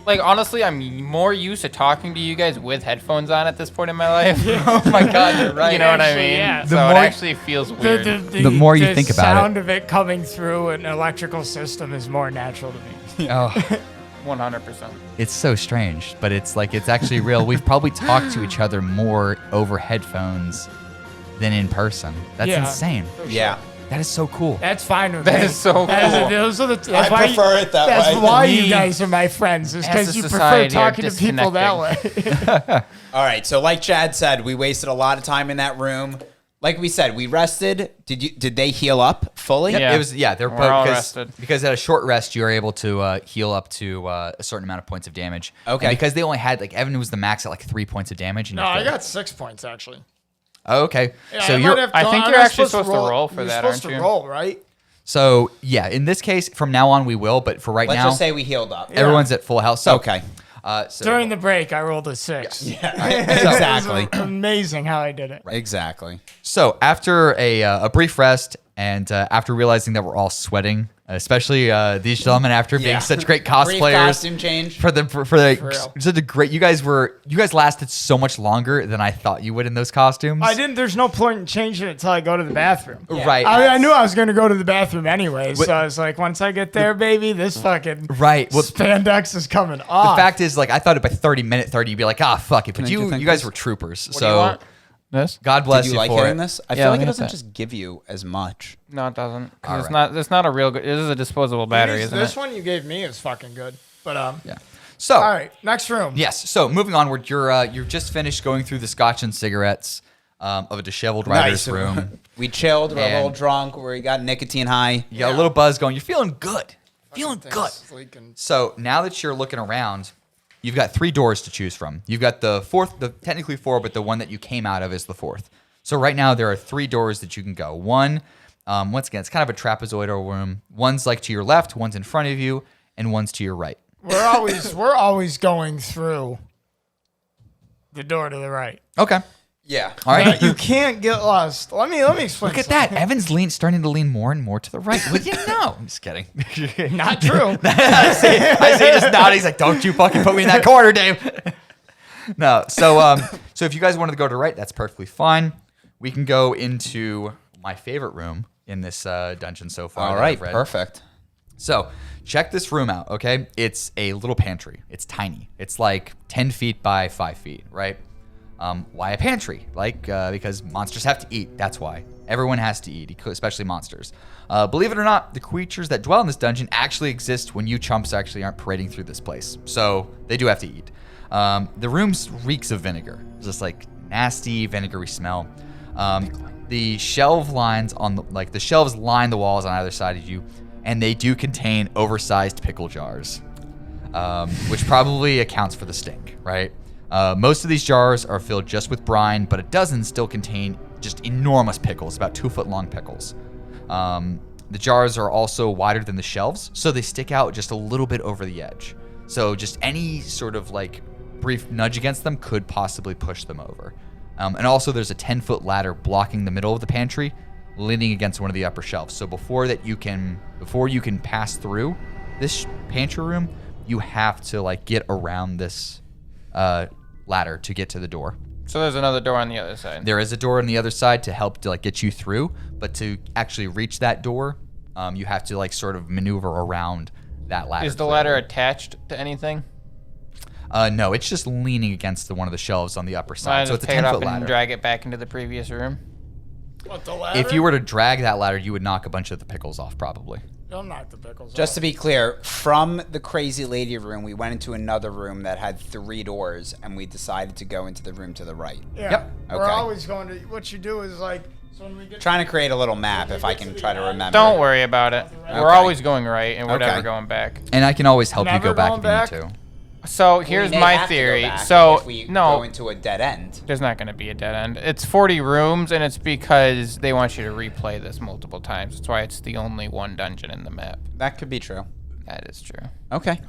Like, honestly, I'm more used to talking to you guys with headphones on at this point in my life. Oh my god, you're right. You know what I mean? Yeah. So it actually feels weird. The more you think about it. The sound of it coming through an electrical system is more natural to me. Oh, 100%. it's so strange, but it's like it's actually real. We've probably talked to each other more over headphones than in person. That's insane. Yeah. That is so cool. That's fine with me. That is so cool. Those are the, I prefer it that way. That's why Me, you guys are my friends, is as because a you prefer society, are talking to people that way. All right, so like Chad said, we wasted a lot of time in that room. Like we said, we rested. Did they heal up fully? Yeah. It was they're We're all because, rested. because at a short rest you are able to heal up to a certain amount of points of damage. Okay. And because they only had like Evan was the max at like 3 points of damage. And No, you're I good. got 6 points, actually. Oh, okay. Yeah, so I you're might have I gone- think I'm you're not actually supposed to roll for You're that, supposed aren't to you? roll, right? so yeah. In this case, from now on we will. But for right Let's now, just say we healed up. everyone's at full health. So Okay. So During the break, I rolled a 6. Exactly. Amazing how I did it. Exactly. So after a brief rest and after realizing that we're all sweating, especially these gentlemen after being such great Brief cosplayers costume change. for real. such a great, you guys lasted so much longer than I thought you would in those costumes. I didn't. There's no point in changing it until I go to the bathroom. Right. I knew I was going to go to the bathroom anyway, so I was like, once I get there, baby, this fucking Right. Well, spandex is coming the off. fact is, like, I thought by 30 you'd be like, fuck it. But I get you that, guys please? were troopers. What do so you want? This? God bless Did you you like for hitting it. this? I Yeah, feel like let it me doesn't hit that. just give you as much. No, it doesn't. 'Cause All it's right. not. It's not a real good. This is a disposable battery, isn't This it? one you gave me is fucking good. But Yeah. So all right, next room. yes. So moving onward, you've just finished going through the scotch and cigarettes of a disheveled writer's room. We chilled. We're a little And- drunk. We got nicotine high. You got a little buzz going. You're feeling good. Feeling Things good. leaking. So now that you're looking around, you've got 3 doors to choose from. You've got the fourth, technically 4, but the one that you came out of is the 4th. So right now there are 3 doors that you can go. One, once again, it's kind of a trapezoidal room. One's like to your left, one's in front of you, and one's to your right. We're always going through the door to the right. Okay. Yeah. All right. You can't get lost. Let me explain. Look at that. Evan's starting to lean more and more to the right. What do you know? I'm just kidding. Not true. I see just nodding. He's like, don't you fucking put me in that corner, Dave. No. So if you guys wanted to go to the right, that's perfectly fine. We can go into my favorite room in this dungeon so far. All that right. I've read. Perfect. So check this room out, okay? It's a little pantry. It's tiny. It's like 10 feet by 5 feet, right? Why a pantry? Because monsters have to eat. That's why. Everyone has to eat, especially monsters. Believe it or not, the creatures that dwell in this dungeon actually exist when you chumps actually aren't parading through this place. So they do have to eat. The room reeks of vinegar. Just like nasty vinegary smell. The shelves line the walls on either side of you, and they do contain oversized pickle jars, which probably accounts for the stink, right? Most of these jars are filled just with brine, but a dozen still contain just enormous pickles, about 2 foot long pickles. The jars are also wider than the shelves, so they stick out just a little bit over the edge. So just any sort of like brief nudge against them could possibly push them over. And also there's a 10-foot ladder blocking the middle of the pantry, leaning against one of the upper shelves. So before you can pass through this pantry room, you have to like get around this ladder to get to the door. So there's another door on the other side. There is a door on the other side to help to like get you through, but to actually reach that door, you have to like sort of maneuver around that ladder. Is the ladder attached to anything? No, it's just leaning against one of the shelves on the upper So I side. So it's just a pick it 10-foot up and ladder. drag it back into the previous room. What, the ladder? If you were to drag that ladder, you would knock a bunch of the pickles off, probably. Don't knock the pickles Just off. to be clear, from the crazy lady room, we went into another room that had 3 doors, and we decided to go into the room to the right. Yeah. Yep. We're Okay. always going to. What you do is like. So when we get. Trying to create a little map if I can try to remember. Don't worry about it. We're Okay. always going right, and we're Okay. never going back. And I can always help you Never go back going if back? you need to. So We here's may my have to go theory. back So if we no, go into a dead end. there's not going to be a dead end. It's 40 rooms, and it's because they want you to replay this multiple times. That's why it's the only one dungeon in the map. That could be true. That is true. Okay.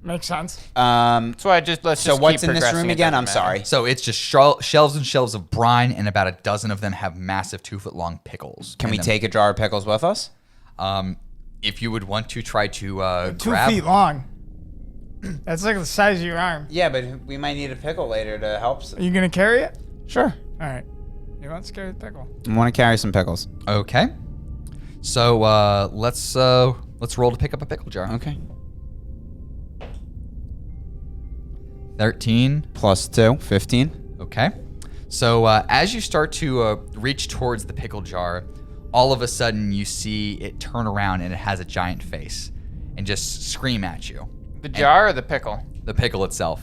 Makes sense. That's why let's So just what's keep in this progressing. room It again? doesn't I'm matter. sorry. So it's just shelves and shelves of brine, and about a dozen of them have massive 2-foot-long pickles. Can in we them. take a jar of pickles with us? If you would want to try to 2 grab. feet long. That's like the size of your arm. Yeah, but we might need a pickle later to help. Are you gonna carry it? Sure. All right. You want to carry the pickle? I want to carry some pickles. Okay. So let's roll to pick up a pickle jar. Okay. 13 Plus 2, 15. Okay. So as you start to reach towards the pickle jar, all of a sudden you see it turn around and it has a giant face and just scream at you. The jar or the pickle? The pickle itself.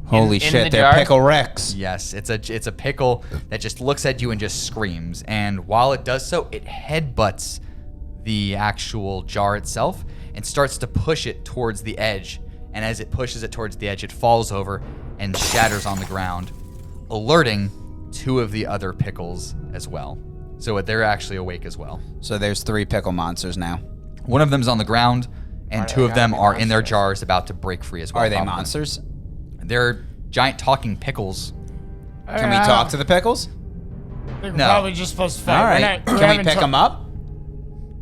Holy in shit, the they're jar? pickle Rex. Yes, it's a pickle that just looks at you and just screams. And while it does so, it headbutts the actual jar itself and starts to push it towards the edge. And as it pushes it towards the edge, it falls over and shatters on the ground, alerting 2 of the other pickles as well. So they're actually awake as well. So there's 3 pickle monsters now. One of them's on the ground, and Why do 2 they of them gotta be are in their monsters? jars about to break free as well. Are they probably. monsters? They're giant talking pickles. Can we talk to the pickles? They're No. probably just supposed to fight. All We're right. not- Can we haven't pick ta- them up?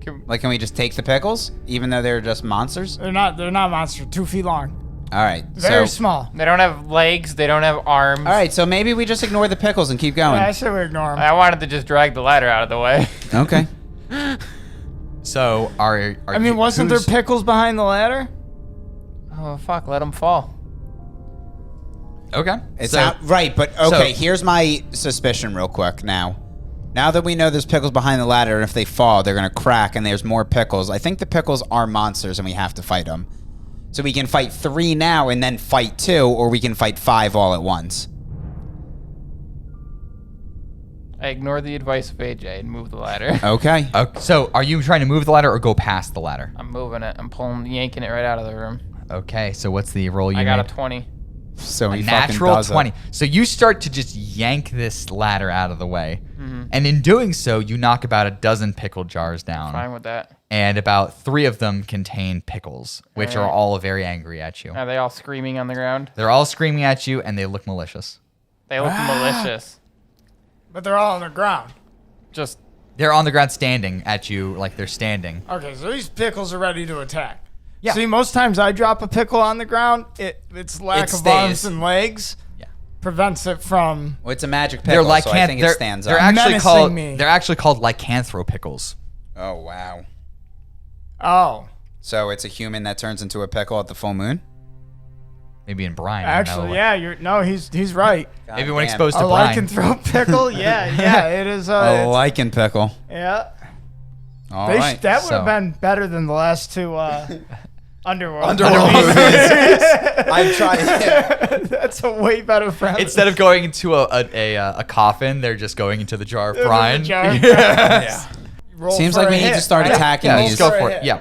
Can- Like, can we just take the pickles, even though they're just monsters? They're not monsters. 2 feet long. All right. Very so, small. They don't have legs. They don't have arms. all right. So maybe we just ignore the pickles and keep going. Yeah, I say we ignore them. I wanted to just drag the ladder out of the way. Okay. So are I mean, wasn't there who's- pickles behind the ladder? Oh, fuck. Let them fall. Okay. It's so, not right, but okay. so- Here's my suspicion, real quick. Now that we know there's pickles behind the ladder, and if they fall, they're gonna crack, and there's more pickles. I think the pickles are monsters, and we have to fight them. So we can fight 3 now, and then fight 2, or we can fight 5 all at once. I ignore the advice of AJ and move the ladder. Okay. So are you trying to move the ladder or go past the ladder? I'm moving it. I'm yanking it right out of the room. Okay. So what's the roll you I got made? a 20. So A he fucking natural does it. 20. So you start to just yank this ladder out of the way. Mm-hmm. And in doing so, you knock about a dozen pickle jars down. Fine with that. And about 3 of them contain pickles, which are Alright. all very angry at you. Are they all screaming on the ground? They're all screaming at you, and they look malicious. They look malicious. But they're all on the ground. Just They're on the ground standing at you like they're standing. Okay, so these pickles are ready to attack. Yeah. See, most times I drop a pickle on the ground, its lack It of arms stays. and legs Yeah. prevents it from. Well, it's a magic They're pickle, so I think it they're, stands they're up. actually Menacing called me. they're actually called lycanthro pickles. Oh wow. Oh, So it's a human that turns into a pickle at the full moon. Maybe in brine. I don't actually, know. yeah, he's right. Maybe when Damn. exposed A to brine. lycanthrope pickle, yeah, it is. A lichen pickle. Yeah, All right. that would have so- been better than the last 2 underworld. Underworld movies. I'm trying. That's a way better premise. Instead of going into a coffin, they're just going into the jar of Into the brine. jar of Yeah. Roll Seems for like a we need to hit, start right? attacking Yeah, these. let's go For a for hit. it. Yeah.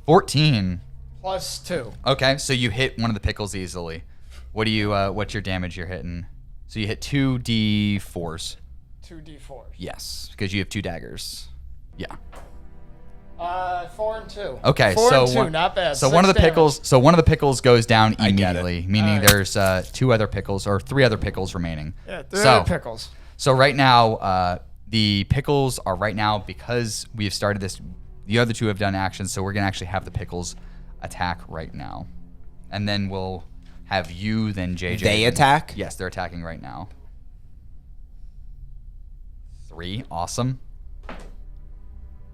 14. Plus 2. Okay, so you hit one of the pickles easily. What do you? What's your damage you're hitting? So you hit 2d4s. 2d4s. Yes, because you have 2 daggers. Yeah. 4 and 2. Okay, 4 so and 2, one, not bad. So 6 one of the damage. pickles. So one of the pickles goes down I get it. immediately, meaning Alright. there's 2 other pickles or 3 other pickles remaining. Yeah, 3 so, other pickles. So right now, the pickles are right now because we have started this. The other 2 have done actions, so we're gonna actually have the pickles attack right now, and then we'll have you then JJ. They attack? Yes, they're attacking right now. 3, awesome.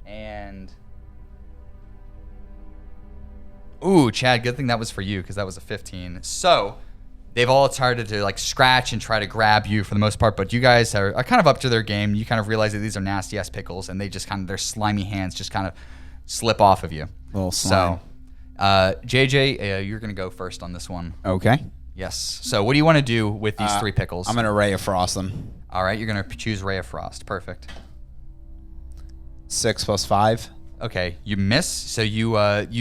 And ooh, Chad, good thing that was for you because that was a 15. So they've all started to like scratch and try to grab you for the most part, but you guys are kind of up to their game. You kind of realize that these are nasty ass pickles, and they just kind of their slimy hands just kind of slip off of you. Little slime. So, JJ, you're gonna go first on this one. Okay. Yes. So what do you want to do with these 3 pickles? I'm gonna ray of frost them. All right, you're gonna choose Ray of Frost. Perfect. 6 plus 5. Okay, you miss. So you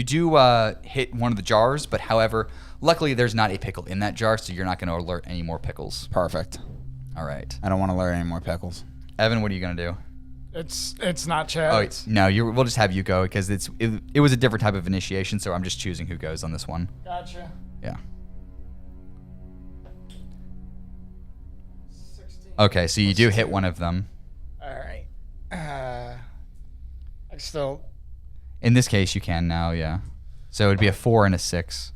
do hit one of the jars, but however, luckily there's not a pickle in that jar, so you're not going to alert any more pickles. Perfect. All right, I don't want to learn any more pickles. Evan, what are you gonna do? It's not Chad. Oh it's- no, we'll just have you go because it was a different type of initiation, so I'm just choosing who goes on this one. Gotcha. Yeah. 16. Okay, so you do hit one of them. All right. I still. In this case, you can now. Yeah. So it'd be a 4 and a 6.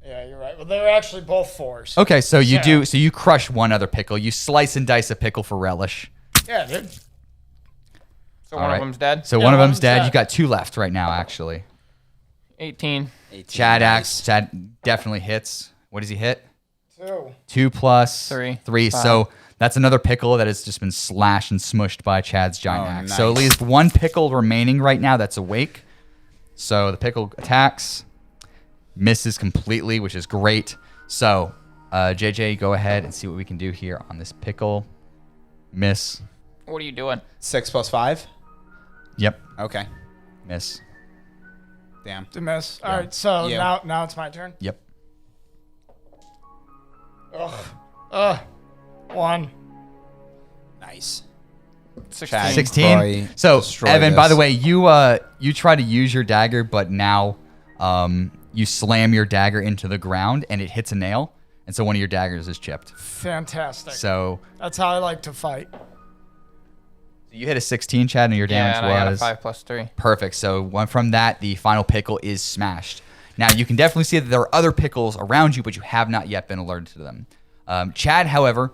Yeah, you're right. Well, they're actually both 4s. Okay, so you Yeah. do. So you crush one other pickle. You slice and dice a pickle for relish. Yeah, dude. So All one right. of them's dead. So Yeah, one of one them's of dead. them's You got 2 left right now, actually. 18. 18. Chad definitely hits. What does he hit? 2. 2 plus Three. 3. Five. So that's another pickle that has just been slashed and smushed by Chad's giant Oh, axe. So at nice. least one pickle remaining right now that's awake. So the pickle attacks, misses completely, which is great. So JJ, go ahead and see what we can do here on this pickle. Miss. What are you doing? 6 plus 5. Yep. Okay. Miss. Damn. To miss. All right, so You. now it's my turn. Yep. Ugh. 1. Nice. 16. Chad. 16. Probably So destroy Evan, by this. the way, you try to use your dagger, but now you slam your dagger into the ground and it hits a nail, and so one of your daggers is chipped. Fantastic. So That's how I like to fight. you hit a 16, Chad, and your Yeah, damage and I got a was 5 plus 3. perfect. So one from that, the final pickle is smashed. Now you can definitely see that there are other pickles around you, but you have not yet been alerted to them. Chad, however,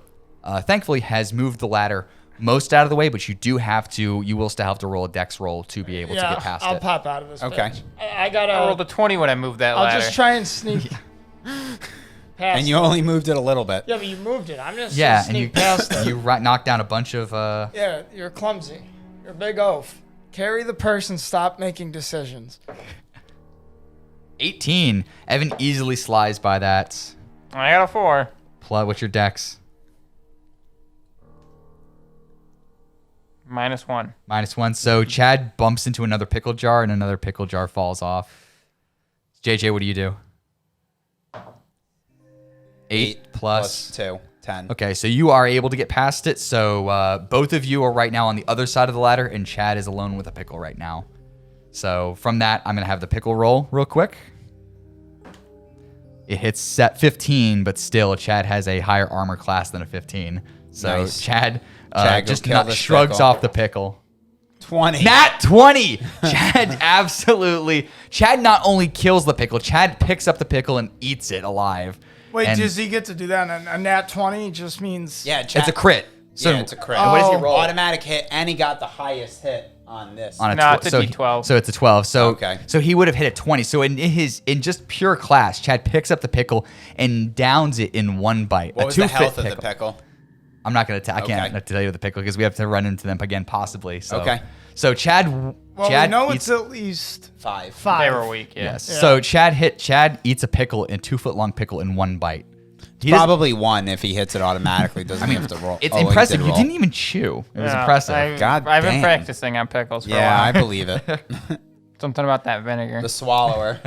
thankfully has moved the ladder most out of the way, but you will still have to roll a dex roll to be able to get past I'll it. pop out of this. Okay. bitch. I gotta. I rolled a 20 when I moved that I'll ladder. just try and sneak past. And you only moved it a little bit. Yeah, but you moved it. I'm just Yeah, gonna and sneak past it. you knocked down a bunch of. Yeah, you're clumsy. You're a big oaf. Carry the purse and stop making decisions. 18. Evan easily slides by that. I got a 4. What's your dex? -1. -1. So Chad bumps into another pickle jar, and another pickle jar falls off. JJ, what do you do? 8 plus. 2. 10. Okay, so you are able to get past it. So both of you are right now on the other side of the ladder, and Chad is alone with a pickle right now. So from that, I'm going to have the pickle roll real quick. It hits set 15, but still, Chad has a higher armor class than a 15. So Nice. Chad, Chad, go just kill not this shrugs pickle. off the pickle. 20. Nat 20! Chad absolutely... Chad not only kills the pickle, Chad picks up the pickle and eats it alive. Wait, And does he get to do that? A nat 20 just means. Yeah, It's a crit. So yeah, it's a crit. What does he Oh. roll? Automatic hit, and he got the highest hit on this. On a No, tw- it's a so D12. So it's a 12. So Okay. So he would have hit a 20. So in just pure class, Chad picks up the pickle and downs it in one bite. What a was the 2-fit health of the pickle? I'm not gonna. I can't Okay. tell you the pickle because we have to run into them again possibly. So Okay. So Chad. Well, Chad we know eats, it's at least 5. 5. They were weak, yeah. Yes. Yeah. So Chad eats a pickle, a 2-foot-long pickle in one bite. He doesn't- Probably 1 if he hits it automatically. Doesn't have to roll. It's Oh, he impressive. did You roll. didn't even chew. It was Yeah, impressive. God I've been damn. practicing on pickles for a Yeah, I while. believe it. Something about that vinegar. The swallower.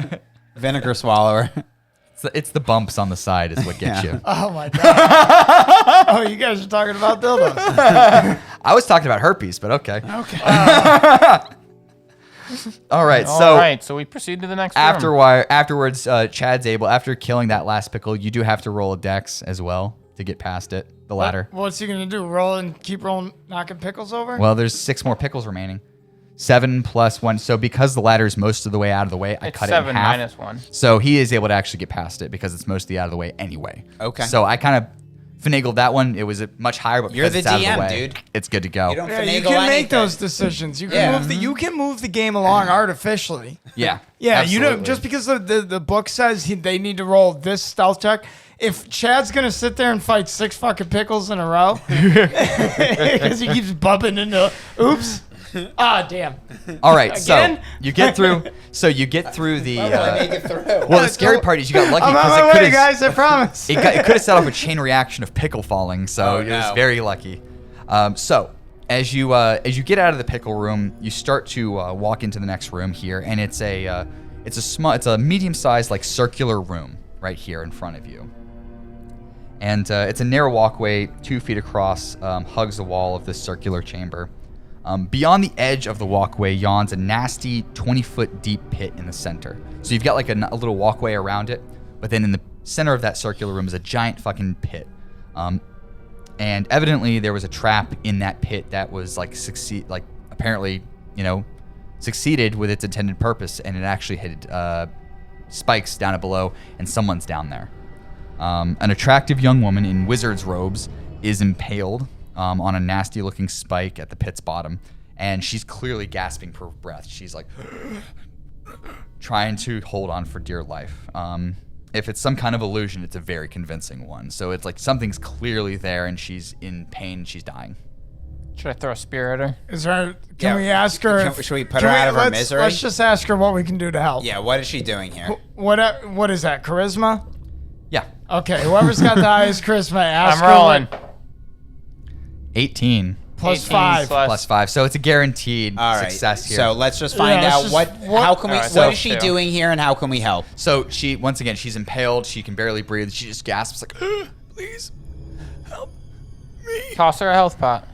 Vinegar swallower. It's the bumps on the side is what gets you. Oh my god. Oh, you guys are talking about dildos. I was talking about herpes, but okay. Okay. All right. All So right, so we proceed to the next room. afterwards, Chad's able, after killing that last pickle, you do have to roll a dex as well to get past it, the ladder. What's he gonna do? Roll and keep rolling, knocking pickles over? Well, there's 6 more pickles remaining. 7 plus 1. So because the ladder is most of the way out of the way, I It's cut 7 it in half. -1. So he is able to actually get past it because it's mostly out of the way anyway. Okay. So I kind of finagled that one. It was much higher, but You're because the it's out of the DM, way, dude. it's good to go. You don't Yeah, you finagle can make anything. those decisions. You can Yeah. move the game along artificially. Yeah. Yeah, you absolutely. don't just because the book says they need to roll this stealth check. If Chad's gonna sit there and fight 6 fucking pickles in a row because he keeps bumping into, oops, damn. All right, so Again? you get through. So you get through the. Make it through. Well, the scary part is you got lucky I'm on because my it could way, have. guys. I promise. It could have set off a chain reaction of pickle falling, so Oh, it was no. very lucky. So as you get out of the pickle room, you start to walk into the next room here, and it's a medium-sized like circular room right here in front of you, and it's a narrow walkway, 2 feet across, hugs the wall of this circular chamber. Beyond the edge of the walkway yawns a nasty 20-foot deep pit in the center. So you've got like a little walkway around it, but then in the center of that circular room is a giant fucking pit. And evidently there was a trap in that pit that was apparently, succeeded with its intended purpose, and it actually had spikes down below, and someone's down there. An attractive young woman in wizard's robes is impaled on a nasty-looking spike at the pit's bottom, and she's clearly gasping for breath. She's like trying to hold on for dear life. If it's some kind of illusion, it's a very convincing one. So it's like something's clearly there, and she's in pain. She's dying. Should I throw a spear at her? Is there? Can we ask her? Should we put her out of her misery? Let's just ask her what we can do to help. Yeah, what is she doing here? What is that? Charisma? Yeah. Okay, whoever's got the highest charisma, ask I'm her rolling. 18 plus 18 5. plus 5. So it's a guaranteed All right. success here. So let's just find Yeah, out let's what. just- How can we? Alright, What so is she two. doing here, and how can we help? So she, once again, she's impaled. She can barely breathe. She just gasps like, please help me. Toss her a health pot.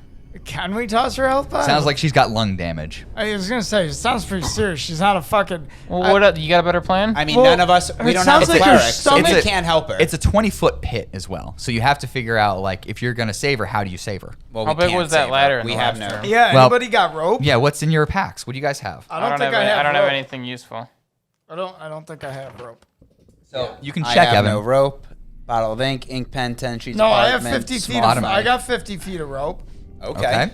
Can we toss her health pot? Sounds like she's got lung damage. I was gonna say, it sounds pretty serious. She's not a fucking. Well, what? You got a better plan? I mean, Well, none of us. We it don't have sounds a like her cleric, so stomach- we It's a- can't help her. It's a 20-foot pit as well. So you have to figure out, like, if you're going to save her, how do you save her? well, How we big can't was that save her. ladder in We the have last no. room? Yeah. Well- Anybody got rope? Yeah, what's in your packs? What do you guys have? I don't think I have. I don't have rope. anything useful. I don't think I have rope. So you can I check, have Evan. no rope, bottle of ink pen, 10 sheets. No, of I have parchment, 50 feet. small Of, I automatic. got 50 feet of rope. Okay.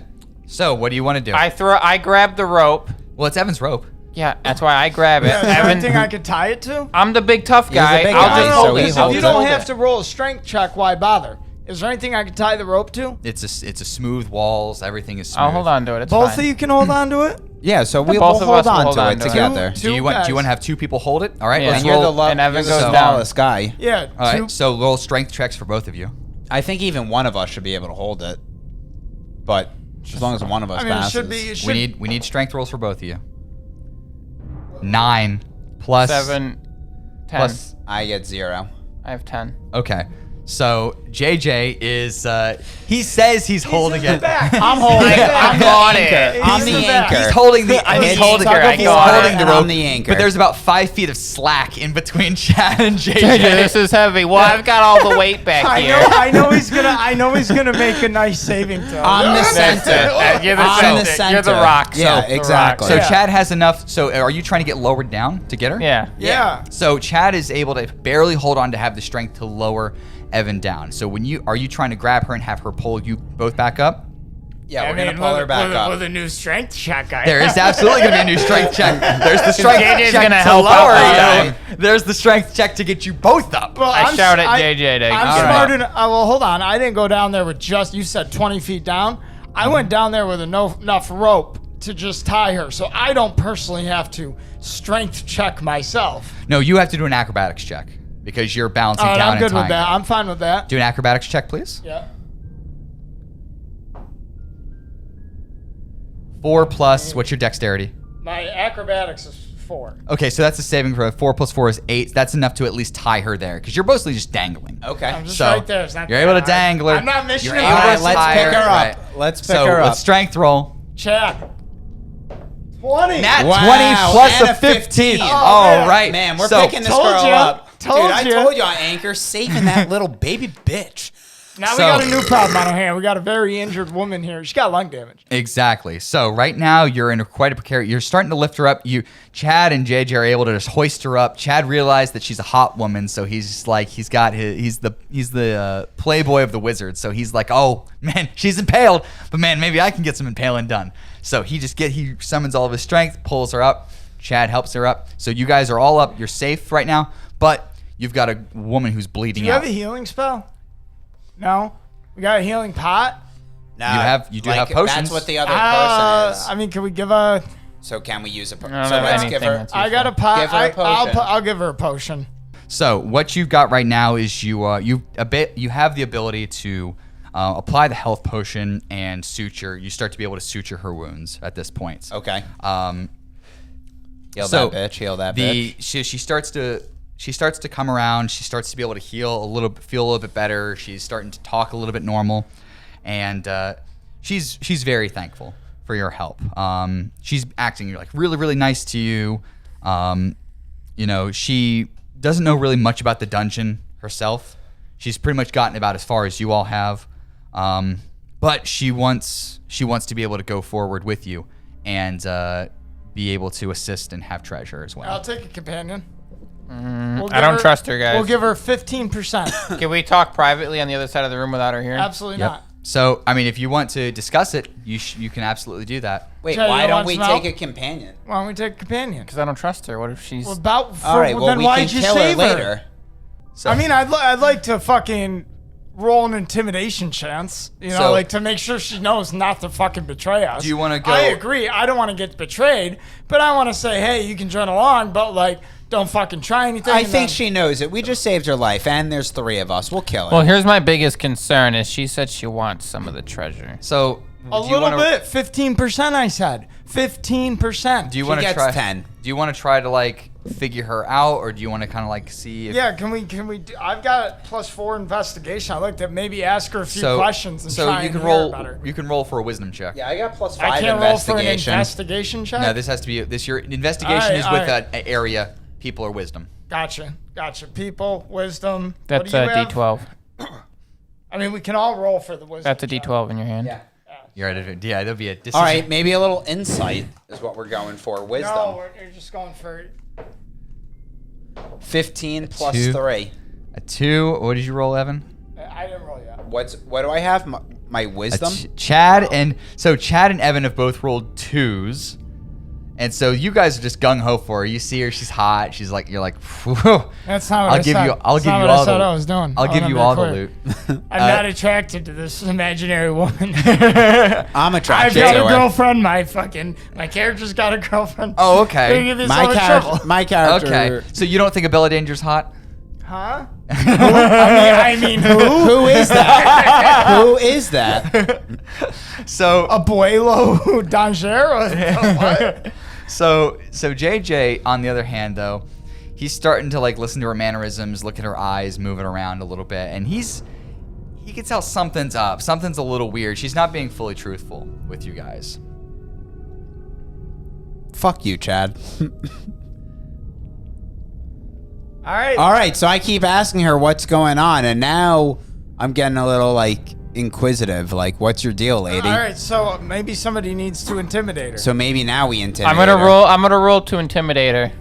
So what do you want to do? I grab the rope. Well, it's Evan's rope. Yeah, that's why I grab it. Yeah, is there Evan, anything I could tie it to? I'm the big tough He's the guy. big I'll guy, just so hold he it. If holds you it. don't have to roll a strength check, why bother? Is there anything I could tie the rope to? It's a smooth walls. Everything is smooth. I'll hold on to it. It's Both fine. of you can hold on to it. Yeah, so we'll both of hold us will on hold to on it to it. together. Do you want guys. to have two people hold it? All right, Yeah. let's And you're roll. the, And Evan you're goes the down. smallest guy. Yeah. All two- right, so roll strength checks for both of you. I think even one of us should be able to hold it, but as long as one of us I mean, it passes. should be. It should, We need strength rolls for both of you. 9 plus 7, 10. plus. I get 0. I have 10. Okay, so JJ is he says he's holding it. I'm holding it. I got it. I'm He's the the back. anchor. He's holding the. I'm he's the holding. anchor, I He's got holding it. the And rope. I'm the anchor. But there's about 5 feet of slack in between Chad and JJ. JJ, this is heavy. Well, I've got all the weight back here. I know he's gonna make a nice saving throw. I'm the That's center. it. You're the I'm the center. You're the center. rock. Yeah, So, the exactly. So rock. Yeah. Chad has enough. So are you trying to get lowered down to get her? Yeah. Yeah. So Chad is able to barely hold on to have the strength to lower Evan down. So when are you trying to grab her and have her pull you both back up? Yeah, we're gonna pull her back up. With a new strength check. There is absolutely going to be a new strength check. There's the strength JJ's check gonna to help lower out you. There's the strength check to get you both up. Well, I shout at JJ to- I'm All smart right. enough. Well, hold on. I didn't go down there with just. You said 20 feet down. I went down there with enough rope to just tie her, so I don't personally have to strength check myself. No, you have to do an acrobatics check because you're balancing All right, down I'm good and tying with that. her. I'm fine with that. Do an acrobatics check, please. Yeah. 4 plus, what's your dexterity? My acrobatics is 4. Okay, so that's a saving throw. 4 plus 4 is 8. That's enough to at least tie her there because you're mostly just dangling. Okay. I'm just So right there. It's not you're that able to hard. dangle her. I'm not mission You're impossible. able to Let's tie pick her up. right. Let's pick So her up. let's strength roll. Chad. 20. Nat Wow, 20 plus and a a 15. 15. All man. right. Man, we're so, picking this Told girl ya. up. Told Dude, I ya. told you on Anchor, saving that little baby bitch. Now we So- got a new problem on our hand. We got a very injured woman here. She got lung damage. Exactly. So right now you're in quite a precarious. You're starting to lift her up. Chad and JJ are able to just hoist her up. Chad realized that she's a hot woman, so he's like he's the playboy of the wizard. So he's like, oh man, she's impaled, but man, maybe I can get some impaling done. So he summons all of his strength, pulls her up. Chad helps her up. So you guys are all up. You're safe right now, but you've got a woman who's bleeding Do you out. have a healing spell? No. We got a healing pot. Nah, You do have potions. That's what the other person is. I mean, can we give a? So can we use a potion? I don't So have let's give anything her. that's I got a pot. Give her a potion. I'll give her a potion. So what you've got right now is you have the ability to apply the health potion and suture. You start to be able to suture her wounds at this point. Okay. Heal So that bitch. Heal that bitch. She starts to come around. She starts to be able to feel a little bit better. She's starting to talk a little bit normal, and she's very thankful for your help. She's acting like really, really nice to you. She doesn't know really much about the dungeon herself. She's pretty much gotten about as far as you all have, but she wants to be able to go forward with you and be able to assist and have treasure as well. I'll take a companion. I don't trust her, guys. We'll give her 15%. Can we talk privately on the other side of the room without her hearing? Absolutely not. So, I mean, if you want to discuss it, you can absolutely do that. Wait, Jay, why you don't want we some take help? a companion? Why don't we take a companion? Because I don't trust her. What if she's... All right, well, then we why'd can you kill her save later. So, I mean, I'd like to fucking roll an intimidation chance, you know, So- like to make sure she knows not to fucking betray us. Do you wanna go- I agree. I don't want to get betrayed, but I want to say, hey, you can join along, but like, don't fucking try anything. I and think then- she knows it. We just saved her life, and there's 3 of us. We'll kill her. Well, here's my biggest concern is she said she wants some of the treasure. so a do you little wanna, bit, 15%. I said 15%. Do you She want to gets try? 10. Do you want to try to like figure her out, or do you want to kind of like see? If, Yeah, can we do, I've got +4 investigation. I'd like to maybe ask her a few So questions and so try you and can hear roll. about her. You can roll for a wisdom check. Yeah, I got +5 I can't roll for an investigation. investigation check. No, this has to be this. Your investigation Alright, is with alright. an area, people, or wisdom. Gotcha. People, wisdom. That's what do a you have? D12. I mean, we can all roll for the wisdom. That's a check. D12 in your hand. Yeah. You're right. Yeah, there'll be a decision. All right, maybe a little insight is what we're going for. Wisdom. No, you're just going for. 15 plus 2. 3. A 2. What did you roll, Evan? I didn't roll yet. What do I have? My wisdom? Chad and Evan have both rolled 2s, and so you guys are just gung ho for her. You see her, she's hot. She's like, you're like, whew. That's not what I'll I give said. you. I'll That's give not you what all I said the. I was doing. I'll I give wanna you be all the clear. loot. I'm not attracted to this imaginary woman. I'm I've attracted got to a her. girlfriend. My character's got a girlfriend. Oh, Gonna okay. give you so My much character. trouble. My character. Okay. So you don't think Abella Danger's hot? Huh? I mean, who? Who is that? Who is that? So Abuelo Dangero? What? So JJ, on the other hand, though, he's starting to like listen to her mannerisms, look at her eyes moving around a little bit, and he can tell something's up. Something's a little weird. She's not being fully truthful with you guys. Fuck you, Chad. All right. All right, so I keep asking her what's going on, and now I'm getting a little like inquisitive. Like, what's your deal, lady? All right. So maybe somebody needs to intimidate her. So maybe now we intimidate I'm gonna her. roll. I'm gonna roll to intimidate her.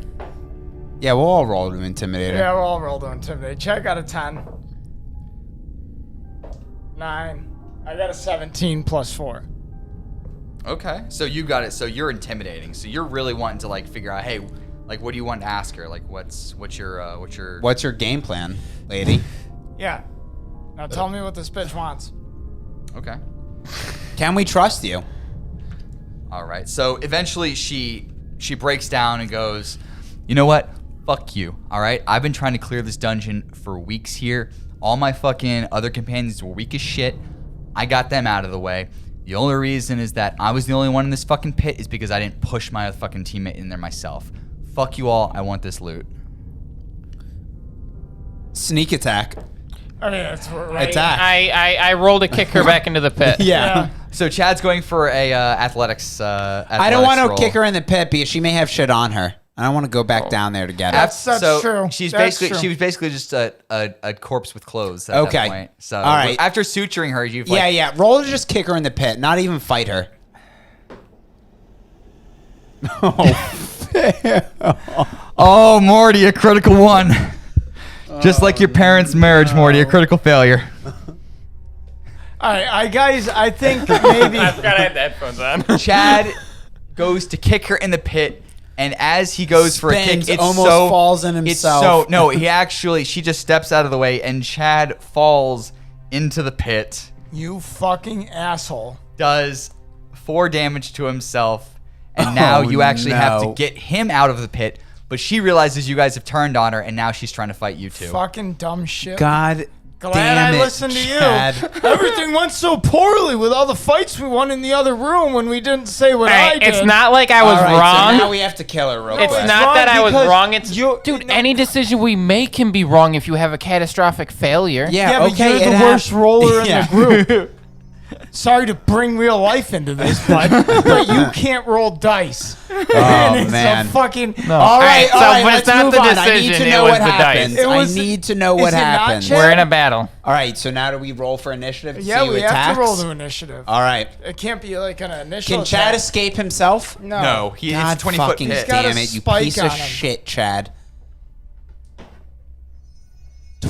Yeah, we'll all roll to intimidate her. Yeah, we'll all roll to intimidate. Check out a 10. 9. I got a 17 plus 4. Okay. So you got it. So you're intimidating. So you're really wanting to like figure out, hey, like what do you want to ask her? Like what's your game plan, lady? Yeah. Now tell me what this bitch wants. Okay. Can we trust you? All right. So eventually she breaks down and goes, "You know what? Fuck you. All right? I've been trying to clear this dungeon for weeks here. All my fucking other companions were weak as shit. I got them out of the way. The only reason is that I was the only one in this fucking pit is because I didn't push my other fucking teammate in there myself. Fuck you all. I want this loot." Sneak attack. I mean, that's right. Attack. I roll to kick her back into the pit. Yeah. So Chad's going for a athletics. I don't want to roll. kick her in the pit because she may have shit on her. I don't want to go back down there to get her. That's true. She That's was basically just a corpse with clothes at Okay. that point. So All right. after suturing her, you've like, Yeah. Roll to just kick her in the pit, not even fight her. Oh, Morty, a critical one. Just like your parents' marriage, Morty, a critical failure. All right, guys, I think maybe. I forgot I had the headphones on. Chad goes to kick her in the pit, and as he goes for a Spins, kick, almost falls in himself. She just steps out of the way, and Chad falls into the pit, You fucking asshole. does 4 damage to himself, and now you actually have to no. get him out of the pit. But she realizes you guys have turned on her, and now she's trying to fight you too. Fucking dumb shit. God Glad damn I it, listened to Chad. you. Everything went so poorly with all the fights we won in the other room when we didn't say what I Hey, did. it's not like I was All right, wrong. So now we have to kill her real It's quick. not wrong that I was because wrong. It's you- dude. no. Any decision we make can be wrong if you have a catastrophic failure. Yeah, but okay, you're it the worst roller in Yeah. the group. Sorry to bring real life into this, bud, but you can't roll dice. Oh It's man. a fucking. All right, so all right, but let's it's not move the on. I need decision, to it know was what the dice. happens. It was- I need to know is what it not, happens. Chad? We're in a battle. All right, so now do we roll for initiative? To Yeah, see who we have attacks? to roll the initiative. All right. It can't be like an initial. Can Chad attack. escape himself? No. No, it's God a 20-foot fucking pit. got a damn it, you spike piece on of him. shit, Chad.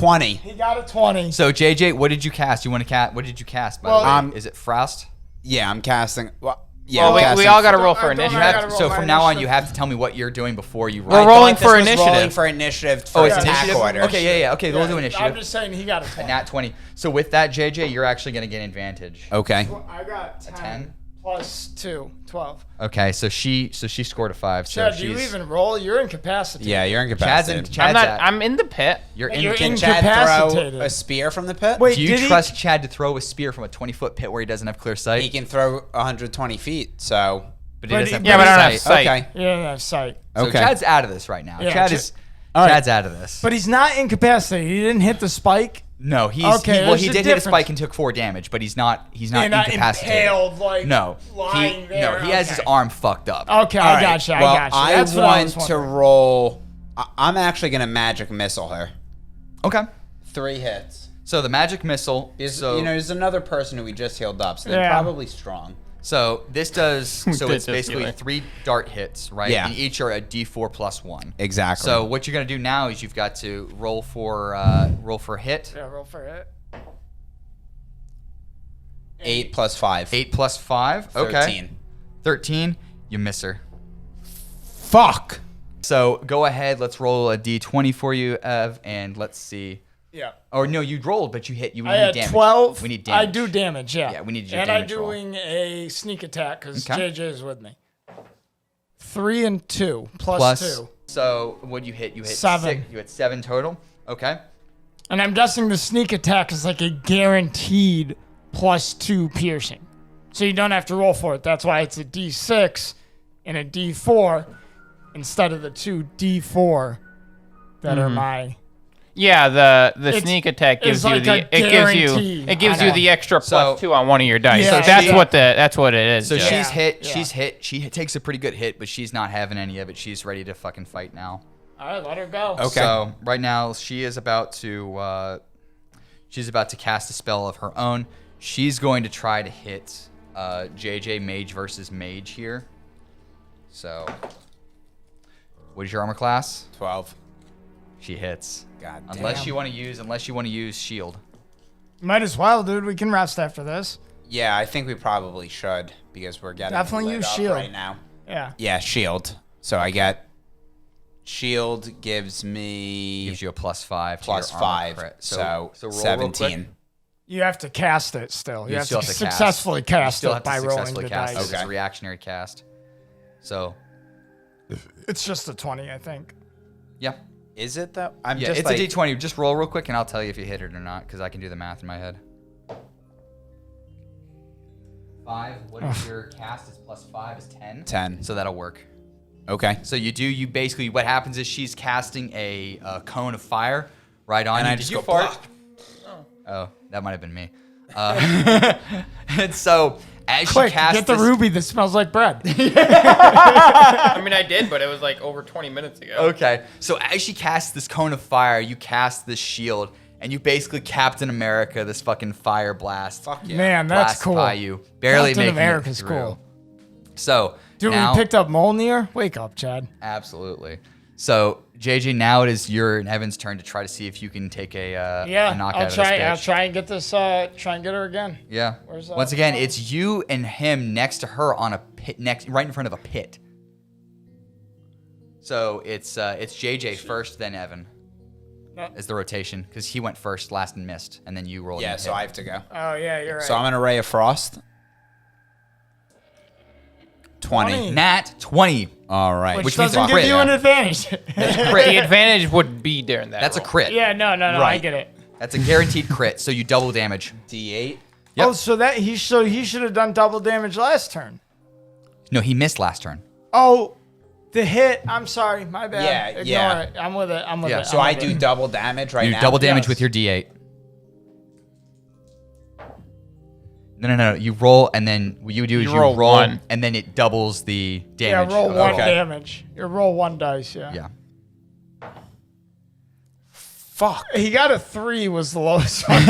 20. He got a 20. So JJ, what did you cast? What did you cast? By Well, the way, is it Frost? Yeah, I'm casting. Well, yeah, Well, I'm we casting. all got to roll for I don't initiative. I gotta roll So my from now on, initiative. you have to tell me what you're doing before you roll. We're I rolling thought for this was initiative. Rolling for initiative. For Oh, it's attack initiative. order. Okay, yeah. Okay, we'll do I'm initiative. just saying he got a 20. A nat 20. So with that, JJ, you're actually gonna get advantage. Okay. I got 10, 10? plus 2, 12. Okay, so she scored a 5. So Chad, do you she's even roll? You're incapacitated. Yeah, you're Chad's incapacitated. in. Chad's at, I'm in the pit. you're But in. you're Can in- Chad throw incapacitated. a spear from the pit? Wait, do you did he- trust Chad to throw a spear from a 20-foot pit where he doesn't have clear sight? He can throw 120 feet, so... but he but doesn't he- have Yeah, clear but I don't have sight. sight. Okay. You don't have sight. So Okay. Chad's out of this right now. Yeah, Chad's right. out of this. But he's not incapacitated. He didn't hit the spike. No, he's Okay, well. there's He a did hit a difference. spike and took 4 damage, but he's not You're not incapacitated. impaled, like, No, lying there. he has his Okay. arm fucked up. Okay, All I right, got you. Well, I got you. That's what I was want to wondering. roll... I'm actually going to magic missile her. Okay. 3 hits. So the magic missile. So there's another person who we just healed up, so they're Yeah. probably strong. so this does. So did it's just basically heal her. 3 dart hits, right? Yeah. And each are a D4 plus 1. Exactly. So what you're gonna do now is you've got to roll for hit. Yeah, roll for it. 8 plus 5. 8 plus 5. Okay. 13. 13. You miss her. Fuck. So go ahead. Let's roll a D20 for you, Ev, and let's see. Yeah. Or no, you rolled, but you hit. You I need had damage. 12. We need damage. I do damage, yeah. Yeah, we need your And I'm damage roll. doing a sneak attack because Okay. JJ is with me. 3 and 2 plus Plus. 2. So what you hit? You hit 7. 6. You hit 7 total. Okay. And I'm guessing the sneak attack is like a guaranteed plus 2 piercing. So you don't have to roll for it. That's why it's a D6 and a D4 instead of the 2 D4 that are my. Yeah, the It's- sneak attack gives it's you like the a it gives guarantee. you it gives I you know. the extra So- plus 2 on one of your dice. Yeah, So that's yeah. what it is. So Jeff. she's hit. yeah. She's hit. She takes a pretty good hit, but she's not having any of it. She's ready to fucking fight now. All right, let her go. Okay. So right now she is about to cast a spell of her own. She's going to try to hit JJ Mage versus Mage here. So what is your armor class? 12. She hits. God Unless damn. you want to use shield. Might as well, dude. We can rest after this. Yeah, I think we probably should because we're getting Definitely lit use up shield. right now. Yeah. Yeah, shield. So I get shield gives me Gives you a +5 to plus your armor 5. crit. So, roll real quick. 17. You have to cast it still. You, You have still to have to cast. successfully You cast still it have to by rolling successfully the cast it. dice. It's a reactionary cast. So It's just a 20, I think. yeah. Is it though? I'm Yeah, just it's like, a D20. Just roll real quick, and I'll tell you if you hit it or not, because I can do the math in my head. 5. What is your cast? Is +5 is 10. 10. So that'll work. Okay. So you basically what happens is she's casting a cone of fire right on And you. I Did just you go fart? Oh, that might have been me. And so as Quick, she casts get the this, ruby that smells like bread. I mean, I did, but it was like over 20 minutes ago. Okay, so as she casts this cone of fire, you cast this shield, and you basically Captain America this fucking fire blast. Fuck yeah. Man, that's blast cool. by you, barely Captain making America's it through. cool. So Dude, now, we picked up Mjolnir. Wake up, Chad. absolutely. So JJ, now it is your and Evan's turn to try to see if you can take a knockout I'll of try. this I'll bitch. try and get this. Try and get her again. Yeah. Where's Once that again, from? it's you and him next to her on a pit, right in front of a pit. So it's JJ first, then Evan. No. Is the rotation because he went first, last, and missed, and then you rolled. Yeah, and so hit. I have to go. Oh yeah, you're right. So I'm gonna Ray of Frost. 20. Nat 20. All right. which which means doesn't a give crit, you yeah. an advantage. The advantage would be during that. That's a roll. crit. yeah, no, I Right. get it. That's a guaranteed crit. So you double damage. D8. Yep. Oh, so he should have done double damage last turn. No, he missed last turn. Oh, the hit. I'm sorry, my bad. Yeah, Ignore yeah. it. I'm with it. I'm with Yeah, it. So I'm I with do it. double damage right You now. do double damage Yes. with your D8. No. You roll, and then what you do is You you roll roll, one. and then it doubles the Yeah, damage. roll one Okay. damage. You roll one dice. Yeah. Yeah. Fuck. He got a 3. Was the lowest one.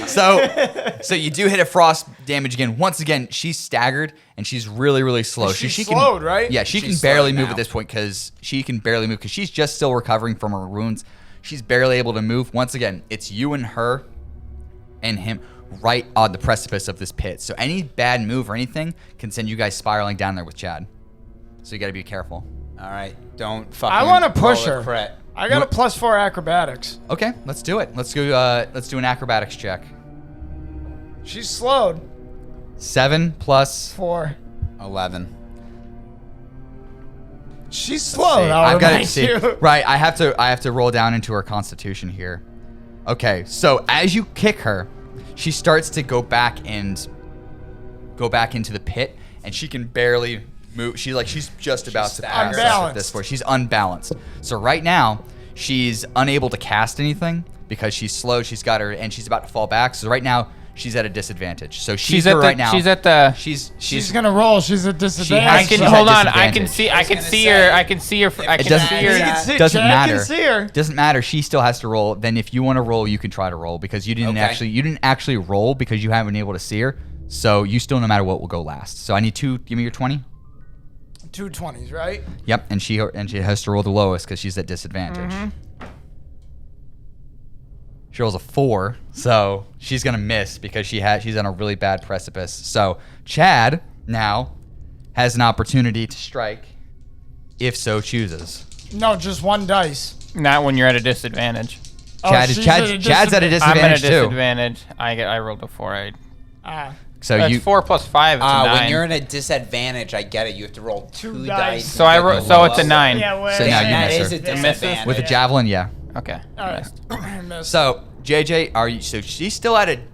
So you do hit a frost damage again. Once again, she's staggered and she's really, really slow. She's she slowed, can, right? Yeah, she She's can barely slowed move now. at this point because she's just still recovering from her wounds. She's barely able to move. Once again, it's you and her and him right on the precipice of this pit. So any bad move or anything can send you guys spiraling down there with Chad. So you got to be careful. All right, don't fucking. I want to push roll a her. crit. I got a +4 acrobatics. Okay, let's do it. Let's go. Let's do an acrobatics check. She's slowed. 7 plus. 4. 11. She's slowed. I've got to remind see. you. Right, I have to roll down into her constitution here. Okay, so as you kick her, she starts to go back into the pit, and she can barely move. She's just about to pass out at this point. She's unbalanced. So right now, she's unable to cast anything because she's slow. She's got her, and she's about to fall back. So right now, she's at a disadvantage. So she's at right now. She's at the. She's gonna roll. She's at disadvantage. I can she's hold at on. I can disadvantage. see. I can see her. I can see her. I It can doesn't- see her. Doesn't Chad matter. can see her. Doesn't matter. She still has to roll. Then if you want to roll, you can try to roll because you didn't actually roll because you haven't been able to see her. So you still, no matter what, will go last. So I need 2. Give me your 20. 2 20s, right? Yep, and she has to roll the lowest because she's at disadvantage. She rolls a 4, so she's gonna miss because she's on a really bad precipice. So Chad now has an opportunity to strike, if so chooses. No, just 1 dice. Not when you're at a disadvantage. Chad's at a disadvantage I'm at a too. disadvantage. I rolled a 4. So That's you 4 plus 5. It's a 9. When you're in a disadvantage, I get it. You have to roll 2 dice. So so it's a 9. Yeah, wait. So now you That miss is her. a It misses? disadvantage. with a javelin, yeah. Okay. All right. Missed. Missed. So JJ,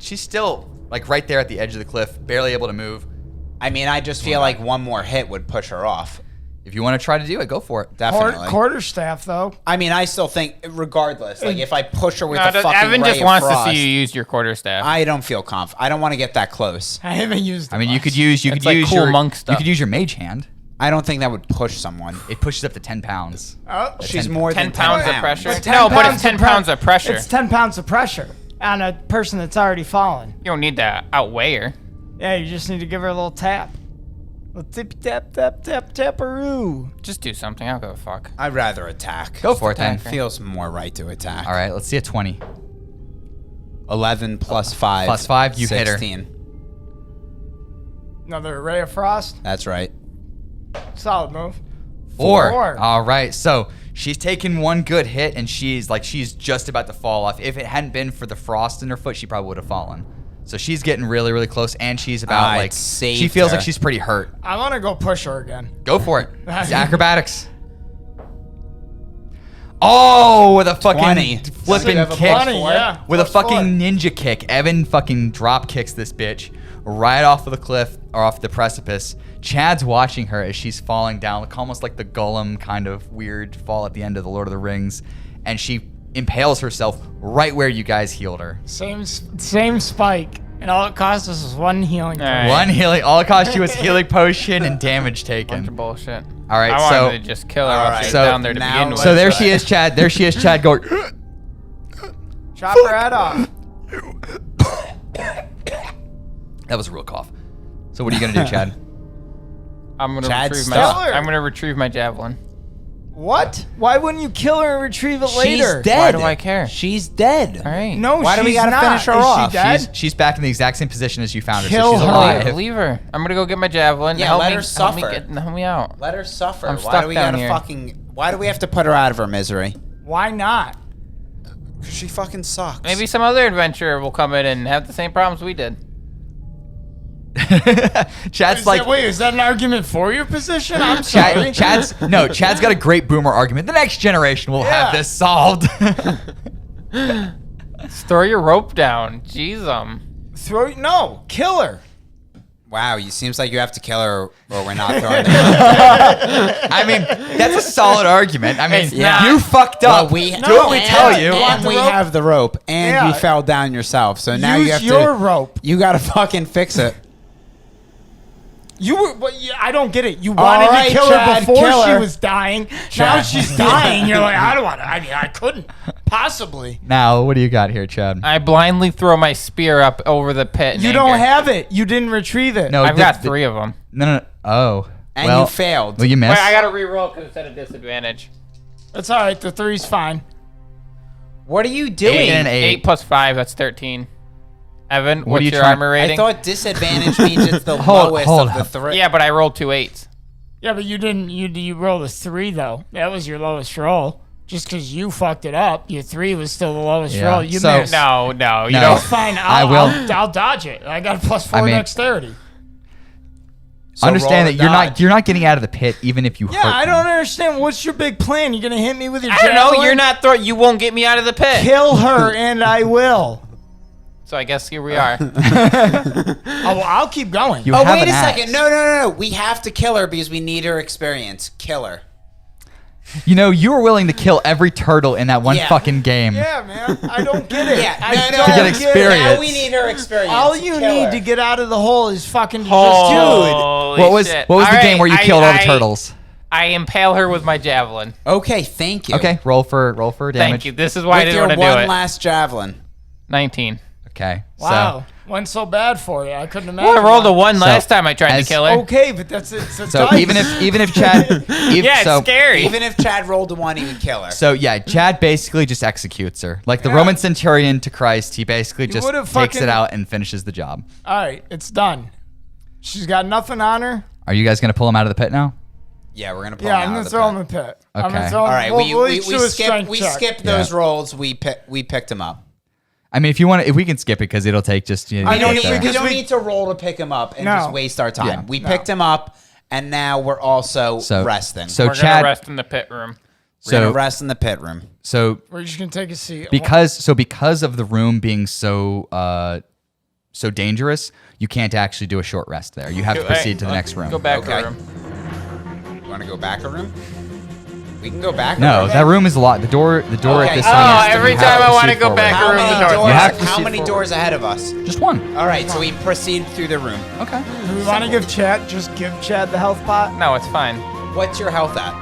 she's still like right there at the edge of the cliff, barely able to move. I mean, I just feel like one more hit would push her off. If you want to try to do it, go for it. Definitely. Quarterstaff, though. I mean, I still think, regardless, like if I push her with a fucking Evan ray just of wants frost, to see you use your quarterstaff. I don't feel confident. I don't want to get that close. I haven't used it I mean, you much. could use It's like cool your monk You stuff. could use your mage hand. I don't think that would push someone. It pushes up to 10 pounds. Oh, She's 10 more 10 than pounds 10 of pressure. But 10 No, but it's pounds 10 of pounds of pressure. It's 10 pounds of pressure on a person that's already fallen. You don't need to outweigh her. Yeah, you just need to give her a little tap. A tippy tap tap tap taparoo. Just do something. I don't give a fuck. I'd rather attack. Go for it then. attack. Feels more right to attack. All right, let's see a 20. 11 plus 5. Plus 5, you hit her. 16. Another ray of frost. That's right. Solid move. 4. All right, so she's taken one good hit, and she's just about to fall off. If it hadn't been for the frost in her foot, she probably would have fallen. So she's getting really, really close, and she's about it saved she feels her. like she's pretty hurt. I want to go push her again. Go for it. It's acrobatics. Oh, with a fucking 20. flipping So you have a kick. 20, yeah. With a Plus 4. fucking ninja kick. Evan fucking drop kicks this bitch right off of the cliff or off the precipice. Chad's watching her as she's falling down, almost like the Gollum kind of weird fall at the end of the Lord of the Rings. And she impales herself right where you guys healed her. Same spike. And all it cost us was 1 healing. All right. One healing, all it cost you was healing potion and damage Bunch of taken. bullshit. All right, I so wanted to just kill her all while right, she was so down there to now begin with. so there she is, Chad. There she is, Chad going. Chop her head off. That was a real cough. So what are you gonna do, Chad? I'm gonna Chad's retrieve stuck. my. I'm gonna retrieve my javelin. What? Why wouldn't you kill her and retrieve it later? She's dead. Why do I care? She's dead. All right. No, Why do we she's gotta not. finish her Is off? She dead? She's back in the exact same position as you found her. Kill so she's her. alive. Leave her. I'm gonna go get my javelin. Yeah, help let me, her suffer. Help me out. Let her suffer. I'm Why stuck do we down gotta here. Why do we have to put her out of her misery? Why not? She fucking sucks. Maybe some other adventurer will come in and have the same problems we did. Chad's like, Wait, is that an argument for your position? I'm sorry. Chad's got a great boomer argument. The next generation will have Yeah. this solved. Just throw your rope down. Jeez, Kill her. Wow, you seems like you have to kill her or we're not throwing her. I mean, that's a solid argument. I mean, It's not. you fucked up. we do what we tell you. want And the we rope? have the rope, and Yeah. you fell down yourself. So now Use you have your to. rope. You gotta fucking fix it. I don't get it. You wanted right, to kill Chad, her before kill she her. was dying. Now Chad. she's dying. You're like, I don't want to. I mean, I couldn't possibly. Now, what do you got here, Chad? I blindly throw my spear up over the pit. in You anger. don't have it. You didn't retrieve it. No, I've got 3 of them. No. Oh. And well, you failed. Well, you missed. Wait, I gotta re-roll because it's at a disadvantage. That's all right. The 3's fine. What are you doing? And 8 plus 5, that's 13. Evan, What are what's you your trying- armor rating? I thought disadvantage means it's the Hold lowest up. of the three. Yeah, but I rolled 2 8s. Yeah, but you didn't. You rolled a 3 though. That was your lowest roll. Just because you fucked it up, your 3 was still the lowest Yeah. roll. You So- missed. No, you No. don't. It's fine. I I'll dodge it. I got a +4 I mean- dexterity. So roll Understand the that dodge. you're not getting out of the pit even if you Yeah, hurt I them. don't understand. What's your big plan? You gonna hit me with your I don't know. javelin? You're not you won't get me out of the pit. Kill her, and I will. So I guess here we are. Oh, I'll keep going. You Oh, have wait an a axe. second. No. We have to kill her because we need her experience. Kill her. You know, you were willing to kill every turtle in that one Yeah. fucking game. Yeah, man. I don't get it. Yeah, I no, don't no. To get get experience. it. Now we need her experience. All you Kill need her. to get out of the hole is fucking to just Holy What was shit. the All game where you right, killed all the turtles? I impale her with my javelin. Okay, thank you. Okay, roll for damage. Thank you. This is why I With didn't your want to do one it. last javelin. 19. Okay. Wow. Went so bad for you. I couldn't imagine. Well, I rolled a why. 1 last time I tried to as- kill her. Okay, but that's it. So even if Chad, Yeah, it's scary. Even if Chad rolled a 1, he would kill her. So yeah, Chad basically just executes her. Like the Yeah. Roman centurion to Christ, he basically just would've takes it fucking- out and finishes the job. All right, it's done. She's got nothing on her. Are you guys gonna pull him out of the pit now? Yeah, we're gonna pull Yeah, him I'm out gonna of the throw him pit. in the pit. Okay. I'm gonna throw him. All right, we'll we each do a strength check. skipped Yeah. those rolls. We picked him up. I mean, if we can skip it because it'll take just. You know, I to don't get need- there. We don't we- need to roll to pick him up and No. just waste our time. Yeah. We picked him up, and now we're also So resting. So We're going Chad. to rest in the pit room. we're gonna So rest in the pit room. so We're just gonna take a seat. because of the room being so dangerous, you can't actually do a short rest there. You have to proceed to the next room. Go back Okay. to room. You want to go back a room? We can go back. No, a room. that room is locked. The door at Okay. this Oh, one. has to- every you have time I wanna proceed go forward. back a How room, many the door's doors? You have to How proceed many forward. doors ahead of us? Just one. All right, so we proceed through the room. Okay. We want to give Chad the health pot. No, it's fine. What's your health at?